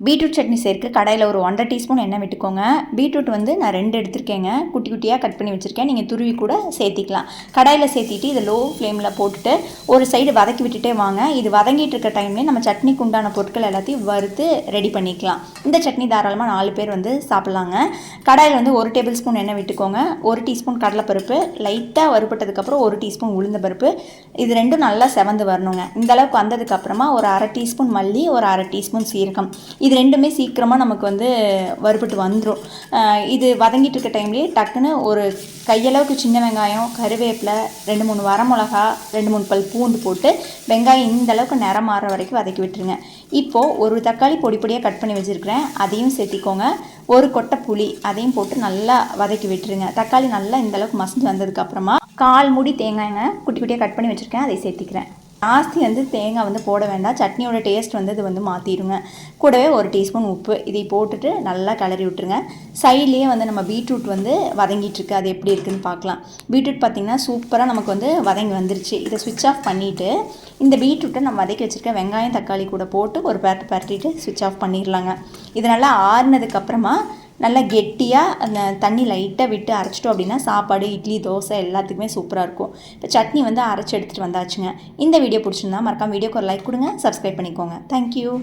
Beetroot chutney சேர்க்க கடாயில் ஒரு 1.5 டீஸ்பூன் எண்ணெய் விட்டுக்கோங்க. பீட்ரூட் வந்து நான் 2 எடுத்திருக்கேங்க. குட்டி குட்டியாக கட் பண்ணி வச்சுருக்கேன். நீங்கள் துருவி கூட சேர்த்திக்கலாம். கடாயில் சேர்த்திட்டு இதை லோ ஃப்ளேமில் போட்டுட்டு ஒரு சைடு வதக்கி விட்டுட்டே வாங்க. இது வதங்கிட்டு இருக்க டைம்லேயே நம்ம சட்னிக்கு உண்டான பொருட்கள் எல்லாத்தையும் வறுத்து ரெடி பண்ணிக்கலாம். இந்த சட்னி தாராளமாக 4 பேர் வந்து சாப்பிட்லாங்க. கடாயில் வந்து 1 டேபிள் ஸ்பூன் எண்ணெய் விட்டுக்கோங்க. 1 டீஸ்பூன் கடலைப்பருப்பு, லைட்டாக வறுபட்டதுக்கப்புறம் 1 டீஸ்பூன் உளுந்த பருப்பு, இது ரெண்டும் நல்லா செவந்து வரணுங்க. இந்த அளவுக்கு வந்ததுக்கப்புறமா ஒரு 1/2 டீஸ்பூன் மல்லி, ஒரு 1/2 டீஸ்பூன் சீரகம், இது ரெண்டுமே சீக்கிரமாக நமக்கு வந்து வறுபட்டு வந்துடும். இது வதங்கிட்டு இருக்க டைம்லேயே டக்குன்னு ஒரு கையளவுக்கு சின்ன வெங்காயம், கருவேப்பிலை, 2-3 வரமிளகா, 2-3 பல் பூண்டு போட்டு வெங்காயம் இந்த அளவுக்கு நிறம் மாற வரைக்கும் வதக்கி விட்டுருங்க. இப்போது ஒரு தக்காளி பொடி பொடியாக கட் பண்ணி வச்சுருக்கிறேன், அதையும் சேர்த்திக்கோங்க. ஒரு கொட்டை புளி அதையும் போட்டு நல்லா வதக்கி விட்டுருங்க. தக்காளி நல்லா இந்த அளவுக்கு மசிஞ்சு வந்ததுக்கப்புறமா 1/4 மூடி தேங்காய்ங்க குட்டி குட்டியாக கட் பண்ணி வச்சுருக்கேன், அதை சேர்த்திக்கிறேன். ஜாஸ்தி வந்து தேங்காய் வந்து போட வேண்டாம், சட்னியோட டேஸ்ட் வந்து இது வந்து மாற்றிடுங்க. கூடவே 1 டீஸ்பூன் உப்பு இதை போட்டுட்டு நல்லா கிளறி விட்டுருங்க. சைட்லேயே வந்து நம்ம பீட்ரூட் வந்து வதங்கிட்டுருக்கு, அது எப்படி இருக்குதுன்னு பார்க்கலாம். பீட்ரூட் பார்த்திங்கன்னா சூப்பராக நமக்கு வந்து வதங்கி வந்துருச்சு. இதை ஸ்விட்ச் ஆஃப் பண்ணிவிட்டு இந்த பீட்ரூட்டை நம்ம வதக்கி வச்சுருக்க வெங்காயம் தக்காளி கூட போட்டு ஒரு பரட்டிட்டு ஸ்விட்ச் ஆஃப் பண்ணிடலாங்க. இது நல்லா ஆறுனதுக்கப்புறமா நல்லா கெட்டியாக அந்த தண்ணி லைட்டாக விட்டு அரைச்சிட்டோம் அப்படின்னா சாப்பாடு, இட்லி, தோசை எல்லாத்துக்குமே சூப்பராக இருக்கும். இப்போ சட்னி வந்து அரைச்சி எடுத்துகிட்டு வந்தாச்சுங்க. இந்த வீடியோ பிடிச்சிருந்தா மறக்காம வீடியோக்கு ஒரு லைக் கொடுங்க, சப்ஸ்கிரைப் பண்ணிக்கோங்க. தேங்க்யூ.